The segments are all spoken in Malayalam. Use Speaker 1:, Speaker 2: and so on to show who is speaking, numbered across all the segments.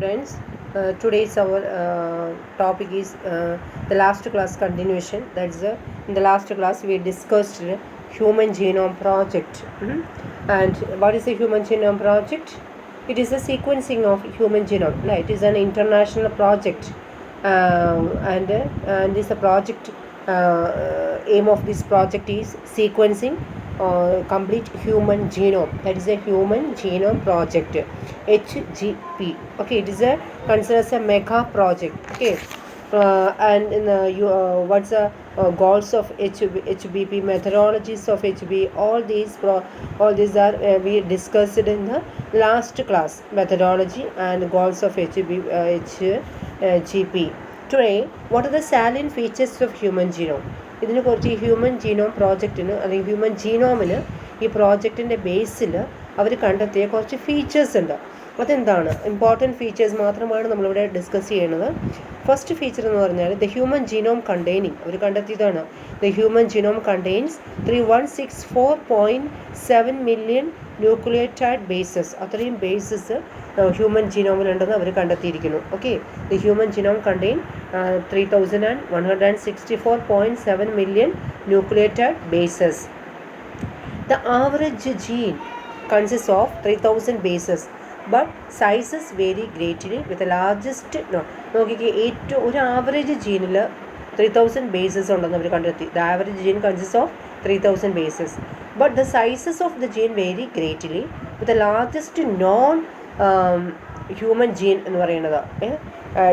Speaker 1: students. Today's our topic is the last class continuation. In the last class we discussed human genome project. And what is a human genome project? It is a sequencing of human genome. It is an international project, and this project aim of this project is sequencing complete human genome. That is a human genome project, HGP. Okay, it is a considered as a mega project. Okay, and in what's the goals of HBP, methodologies of HB, all these are we discussed in the last class. Methodology and goals of HGP. Today, what are the salient features of human genome? ഇതിനെ കുറിച്ച് ഈ ഹ്യൂമൻ ജീനോം പ്രോജക്റ്റിന് അല്ലെങ്കിൽ ഹ്യൂമൻ ജീനോമിന് ഈ പ്രോജക്റ്റിൻ്റെ ബേസിൽ അവർ കണ്ടെത്തിയ കുറച്ച് ഫീച്ചേഴ്സ് ഉണ്ട്. അതെന്താണ്? ഇമ്പോർട്ടൻറ്റ് ഫീച്ചേഴ്സ് മാത്രമാണ് നമ്മളിവിടെ ഡിസ്കസ് ചെയ്യുന്നത്. ഫസ്റ്റ് ഫീച്ചർ എന്ന് പറഞ്ഞാൽ ദ ഹ്യൂമൻ ജീനോം കണ്ടെയ്നിങ്, അവർ കണ്ടെത്തിയതാണ്. The human genome contains 3164.7 million nucleotide bases. അത്രയും ബേസസ് ഹ്യൂമൻ ജീനോമിലുണ്ടെന്ന് അവർ കണ്ടെത്തിയിരിക്കുന്നു. Okay, the human genome contain 3164.7 million nucleotide bases. The average gene consists of 3000 bases, but sizes vary greatly with the largest. നോക്കിക്കേ, ഏറ്റവും ഒരു ആവറേജ് ജീനിൽ 3000 bases ഉണ്ടെന്ന് അവർ കണ്ടെത്തി. The average gene consists of 3000 bases, but the sizes of the gene vary greatly with the largest human gene എന്ന് പറയുന്നത്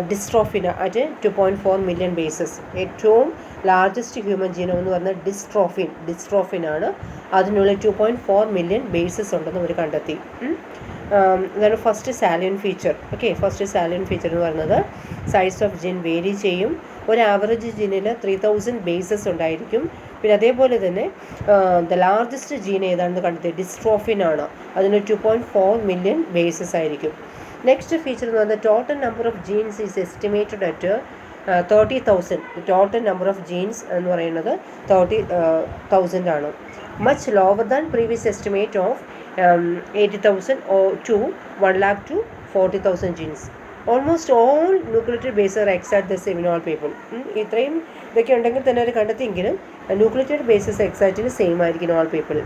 Speaker 1: ഡിസ്ട്രോഫിന് അറ്റ് 2.4 മില്യൺ ബേസസ്. ഏറ്റവും ലാർജസ്റ്റ് ഹ്യൂമൻ ജീനോം എന്ന് പറഞ്ഞാൽ ഡിസ്ട്രോഫിനാണ്. അതിനുള്ള 2.4 മില്യൺ ബേസസ് ഉണ്ടെന്ന് അവർ കണ്ടെത്തി. ഇതാണ് first salient feature. Okay, first salient feature എന്ന് പറയുന്നത് സൈസ് ഓഫ് ജീൻ വേരി ചെയ്യും. ഒരു ആവറേജ് ജീനിൽ 3000 ബേസസ് ഉണ്ടായിരിക്കും. പിന്നെ അതേപോലെ തന്നെ ദ ലാർജസ്റ്റ് ജീൻ ഏതാണെന്ന് കണ്ടെത്തി ഡിസ്ട്രോഫിനാണ്. അതിന് 2.4 മില്യൺ ബേസസ് ആയിരിക്കും. നെക്സ്റ്റ് ഫീച്ചർ എന്ന് പറഞ്ഞാൽ total number of genes is estimated at 30,000. Total number of genes എന്ന് പറയുന്നത് 30,000 ആണ്. Much lower than previous estimate of 80,000 to 1 lakh to 40,000 genes. Almost all nucleotide base are exact the same in all people. ഇത്രയും ഇതൊക്കെ ഉണ്ടെങ്കിൽ തന്നെ അവർ കണ്ടെത്തിയെങ്കിലും ന്യൂക്ലിയോടൈഡ് ബേസസ് എക്സാക്റ്റ്ലി സെയിം ആയിരിക്കും all people.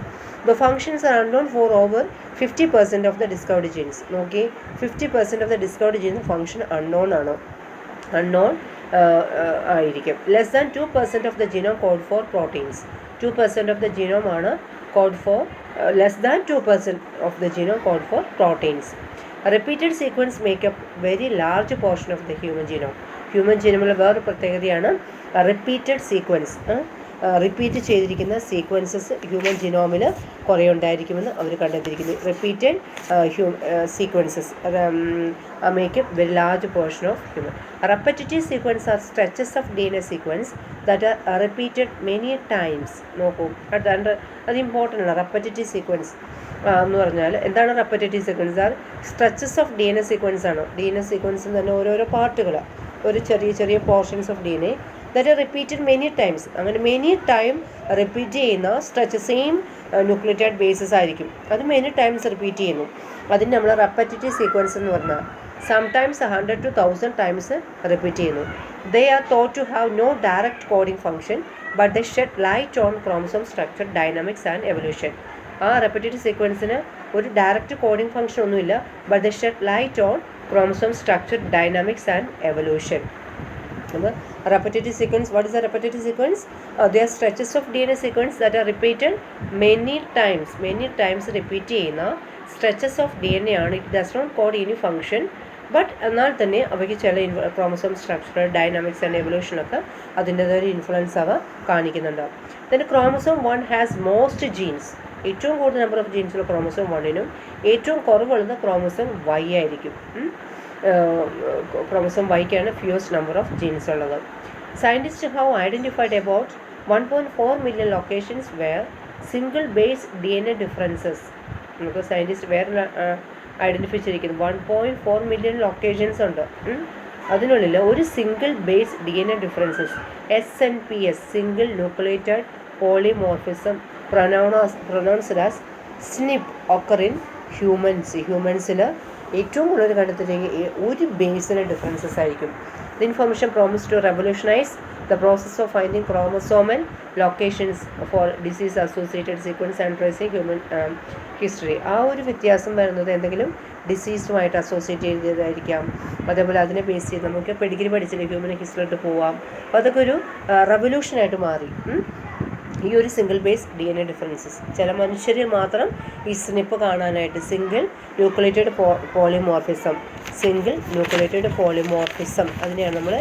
Speaker 1: The functions are unknown for over 50% of the discovered genes. Okay, 50% of the discovered genes function unknown ആയിരിക്കും. Less than 2% of the genome code for proteins. 2% of the genome ആണ് code for less than 2% of the genome code for proteins. A repeated sequence make up very large portion of the human genome. Human genome വേറൊരു പ്രത്യേകതയാണ് റിപ്പീറ്റഡ് സീക്വൻസ്. റിപ്പീറ്റ് ചെയ്തിരിക്കുന്ന സീക്വൻസസ് ഹ്യൂമൻ ജിനോമിൽ കുറേ ഉണ്ടായിരിക്കുമെന്ന് അവർ കണ്ടെത്തിയിരിക്കുന്നു. Repeated sequences make a very large portion of human. Repetitive sequence are stretches of DNA sequence that are repeated many times. നോക്കൂ, അത് ഇമ്പോർട്ടൻ്റ് ആണ്. റെപ്പറ്റേറ്റീവ് സീക്വൻസ് എന്ന് പറഞ്ഞാൽ എന്താണ്? Repetitive sequence are stretches of DNA sequence ആണ്. DNA സീക്വൻസിൽ തന്നെ ഓരോരോ പാർട്ടുകൾ, ഒരു ചെറിയ portions of DNA that are repeated many times. അങ്ങനെ മെനി ടൈം റിപ്പീറ്റ് ചെയ്യുന്ന സ്ട്രെച്ച് സെയിം ന്യൂക്ലിയോടൈഡ് ബേസസ് ആയിരിക്കും. അത് മെനി ടൈംസ് റിപ്പീറ്റ് ചെയ്യുന്നു. അതിന് നമ്മൾ റെപ്പറ്റേറ്റീവ് സീക്വൻസ് എന്ന് പറഞ്ഞാൽ സംടൈംസ് 100 to 1000 ടൈംസ് റിപ്പീറ്റ് ചെയ്യുന്നു. They are thought to have no direct coding function but they shed light on chromosome structure, dynamics and evolution. ആ റെപ്പറ്റേറ്റീവ് സീക്വൻസിന് ഒരു ഡയറക്റ്റ് കോഡിംഗ് ഫംഗ്ഷൻ ഒന്നുമില്ല. But they shed light on chromosome structure, dynamics and evolution. Repetitive sequence. What is a repetitive sequence? They are stretches of DNA sequence that are repeated many times repeat ചെയ്യുന്ന stretches of DNA ആണ്. It does not code any function, but എന്നാൽ തന്നെ അവയ്ക്ക് ചില chromosome structure, dynamics and evolution ഒക്കെ അതിൻ്റെതായ ഒരു ഇൻഫ്ലുവൻസ് അവ കാണിക്കുന്നുണ്ടാവും. then chromosome 1 has most genes. ഏറ്റവും കൂടുതൽ നമ്പർ ഓഫ് ജീൻസുള്ള ക്രോമസോം 1നും ഏറ്റവും കുറവുള്ളത് ക്രോമസോം Y ആയിരിക്കും. ക്രോമസോം വൈക്കാണ് ഫ്യൂസ്റ്റ് നമ്പർ ഓഫ് ജീൻസ് ഉള്ളത്. Scientist have identified about 1.4 million locations where single base DNA differences. നമുക്ക് സയൻറ്റിസ്റ്റ് വേറെ ഐഡൻറ്റിഫൈ ചെയ്തിരിക്കുന്നത് 1.4 മില്യൺ ലൊക്കേഷൻസ് ഉണ്ട്. അതിനുള്ളിൽ ഒരു single base DNA differences SNPS, single nucleotide polymorphism, pronounced as SNP occur in humans. ഹ്യൂമൻസിൽ ഏറ്റവും കൂടുതൽ കണ്ടെത്തിയില്ലെങ്കിൽ ഒരു ബേസിലെ ഡിഫറൻസസ് ആയിരിക്കും. The information promise to revolutionise the process of finding chromosomal locations four disease associated sequence and tracing human history. ആ ഒരു വ്യത്യാസം വരുന്നത് എന്തെങ്കിലും ഡിസീസുമായിട്ട് അസോസിയേറ്റ് ചെയ്തതായിരിക്കാം. അതേപോലെ അതിനെ ബേസ് ചെയ്ത് നമുക്ക് പെഡിഗ്രി പഠിച്ചിട്ട് ഹ്യൂമൻ ഹിസ്റ്ററിയിട്ട് പോവാം. അപ്പോൾ അതൊക്കെ ഒരു റെവല്യൂഷനായിട്ട് മാറി. ഈ ഒരു സിംഗിൾ ബേസ് DNA ഡിഫറൻസസ് ചില മനുഷ്യരിൽ മാത്രം ഈ സ്നിപ്പ് കാണാനായിട്ട് സിംഗിൾ ന്യൂക്ലിയേറ്റഡ് പോളിമോർഫിസം അതിനെയാണ് നമ്മൾ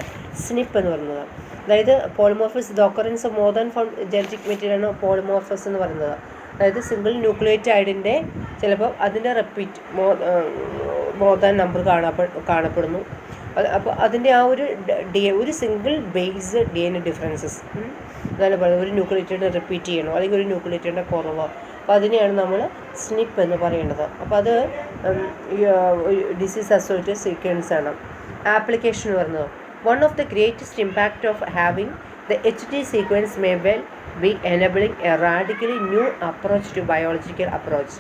Speaker 1: സ്നിപ്പ് എന്ന് പറയുന്നത്. അതായത് പോളിമോർഫിസ് the occurrence of more than genetic മെറ്റീരിയലാണ് പോളിമോർഫസ് എന്ന് പറയുന്നത്. അതായത് സിംഗിൾ ന്യൂക്ലിയേറ്റൈഡിൻ്റെ ചിലപ്പോൾ അതിൻ്റെ റിപ്പീറ്റ് മോർ ദാൻ നമ്പർ കാണപ്പെടുന്നു. അപ്പോൾ അതിൻ്റെ ആ ഒരു സിംഗിൾ ബേസ് DNA ഡിഫറൻസസ് അതാണ് പറയുന്നത്. ഒരു ന്യൂക്ലിയേറ്റഡ് റിപ്പീറ്റ് ചെയ്യണോ അല്ലെങ്കിൽ ഒരു ന്യൂക്ലിയേറ്റഡിൻ്റെ കുറവ്, അപ്പോൾ അതിനെയാണ് നമ്മൾ സ്നിപ്പ് എന്ന് പറയുന്നത്. അപ്പോൾ അത് ഡിസീസ് അസോസിയേറ്റഡ് സീക്വൻസ് ആണ്. ആപ്ലിക്കേഷൻ എന്ന് പറയുന്നത് one of the greatest impact of having the HT sequence may well be enabling a radically new approach to biological approach.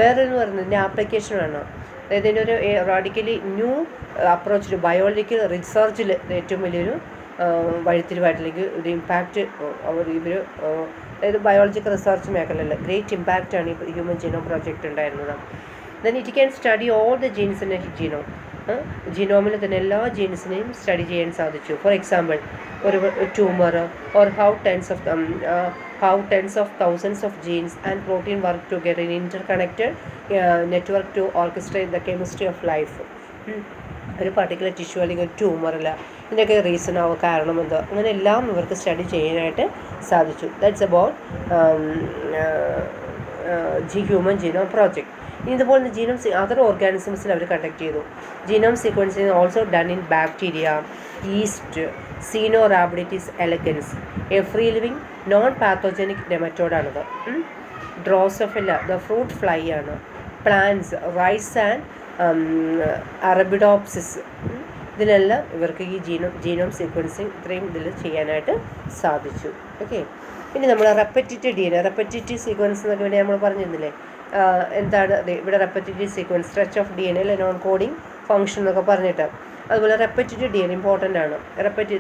Speaker 1: വേറൊരു പറയുന്നതിൻ്റെ ആപ്ലിക്കേഷനാണ്. അതായത് ഇതിൻ്റെ ഒരു radically new approach to biological റിസർച്ചിൽ ഏറ്റവും വലിയൊരു വഴിത്തിരിവായിട്ടില്ലെങ്കിൽ ഒരു ഇമ്പാക്റ്റ് ഇവർ അതായത് ബയോളജിക്കൽ റിസർച്ച് മേഖലയിൽ ഗ്രേറ്റ് ഇമ്പാക്റ്റാണ് ഈ ഹ്യൂമൻ ജീനോം പ്രോജക്റ്റ് ഉണ്ടായിരുന്നത്. Then it can study all the genes in A genome. ജീനോമിൽ തന്നെ എല്ലാ ജീൻസിനെയും സ്റ്റഡി ചെയ്യാൻ സാധിച്ചു. ഫോർ എക്സാമ്പിൾ ഒരു tumour or how tens of thousands of genes and protein work together in interconnected network to orchestrate the chemistry of life. ഒരു പർട്ടിക്കുലർ ടിഷ്യൂ അല്ലെങ്കിൽ ഒരു ട്യൂമറില്ല, ഇതിൻ്റെയൊക്കെ റീസൺ ആവും, കാരണം എന്തോ, അങ്ങനെ എല്ലാം ഇവർക്ക് സ്റ്റഡി ചെയ്യാനായിട്ട് സാധിച്ചു. That's about human genome project. ഇനി ഇതുപോലെ ജീനോം അതർ ഓർഗാനിസംസിൽ അവർ കണ്ടക്ട് ചെയ്തു. Genome sequencing also done in bacteria, yeast, Caenorhabditis elegans, a free living non pathogenic നെമറ്റോഡാണിത്. ഡ്രോസോഫില ദ ഫ്രൂട്ട് ഫ്ലൈ ആണ്. പ്ലാന്റ്സ്, റൈസ് ആൻഡ് അറബിഡോപ്സിസ്, ഇതിനെല്ലാം ഇവർക്ക് ഈ ജീനോം സീക്വൻസിങ് ഇത്രയും ഇതിൽ ചെയ്യാനായിട്ട് സാധിച്ചു. ഓക്കെ, ഇനി നമ്മൾ റെപ്പറ്റേറ്റീവ് സീക്വൻസ് എന്നൊക്കെ വേണ്ടി നമ്മൾ പറഞ്ഞിരുന്നില്ലേ, എന്താണ് ഇവിടെ repetitive sequence, stretch of DNA, non coding function എന്നൊക്കെ പറഞ്ഞിട്ട്. അതുപോലെ റെപ്പറ്റേറ്റീവ് DNA ഇമ്പോർട്ടൻ്റ് ആണ്.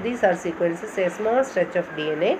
Speaker 1: These are sequences A small stretch of DNA